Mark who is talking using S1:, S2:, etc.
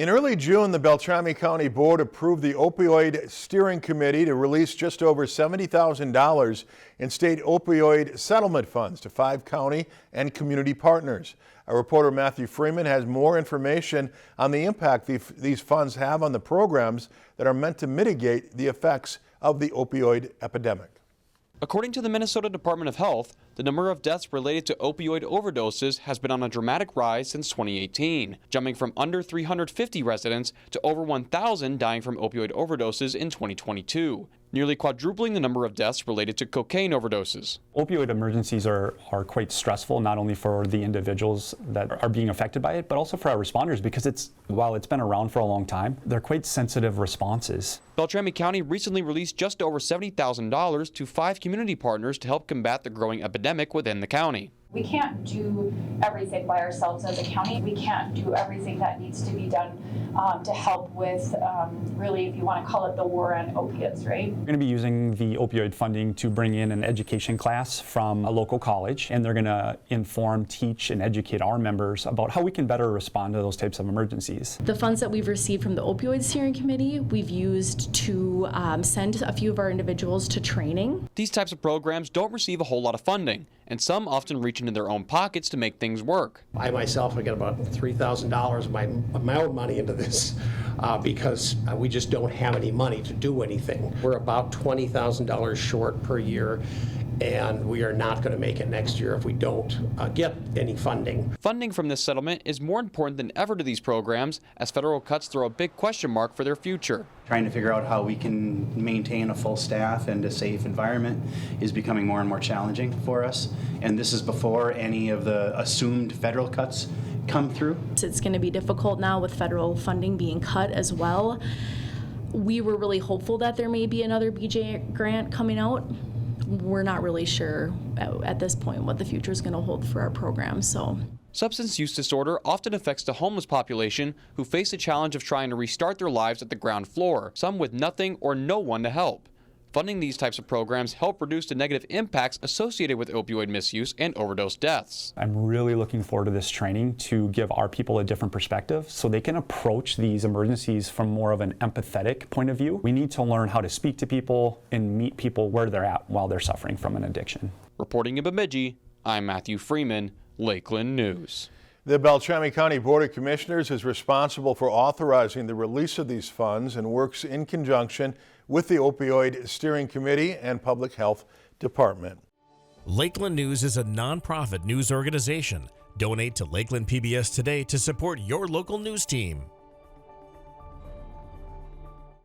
S1: In early June, the Beltrami County Board approved the Opioid Steering Committee to release just over $70,000 in state opioid settlement funds to 5 county and community partners. Our reporter Matthew Freeman has more information on the impact these funds have on the programs that are meant to mitigate the effects of the opioid epidemic.
S2: According to the Minnesota Department of Health, the number of deaths related to opioid overdoses has been on a dramatic rise since 2018, jumping from under 350 residents to over 1,000 dying from opioid overdoses in 2022, nearly quadrupling the number of deaths related to cocaine overdoses.
S3: Opioid emergencies are quite stressful, not only for the individuals that are being affected by it, but also for our responders, because while it's been around for a long time, they're quite sensitive responses.
S2: Beltrami County recently released just over $70,000 to 5 community partners to help combat the growing epidemic within the county.
S4: We can't do everything by ourselves as a county. We can't do everything that needs to be done to help with, really, if you want to call it the war on opiates, right?
S3: We're going to be using the opioid funding to bring in an education class from a local college, and they're going to inform, teach, and educate our members about how we can better respond to those types of emergencies.
S5: The funds that we've received from the Opioid Steering Committee, we've used to send a few of our individuals to training.
S2: These types of programs don't receive a whole lot of funding, and some often reach into their own pockets to make things work.
S6: I myself have got about $3,000 of my own money into this because we just don't have any money to do anything. We're about $20,000 short per year, and we are not going to make it next year if we don't get any funding.
S2: Funding from this settlement is more important than ever to these programs, as federal cuts throw a big question mark for their future.
S7: Trying to figure out how we can maintain a full staff and a safe environment is becoming more and more challenging for us. And this is before any of the assumed federal cuts come through.
S5: It's going to be difficult now with federal funding being cut as well. We were really hopeful that there may be another BJ grant coming out. We're not really sure at this point what the future is going to hold for our program.
S2: Substance use disorder often affects the homeless population, who face the challenge of trying to restart their lives at the ground floor, some with nothing or no one to help. Funding these types of programs help reduce the negative impacts associated with opioid misuse and overdose deaths.
S3: I'm really looking forward to this training to give our people a different perspective so they can approach these emergencies from more of an empathetic point of view. We need to learn how to speak to people and meet people where they're at while they're suffering from an addiction.
S2: Reporting in Bemidji, I'm Matthew Freeman, Lakeland News.
S1: The Beltrami County Board of Commissioners is responsible for authorizing the release of these funds and works in conjunction with the Opioid Steering Committee and Public Health Department.
S8: Lakeland News is a nonprofit news organization. Donate to Lakeland PBS today to support your local news team.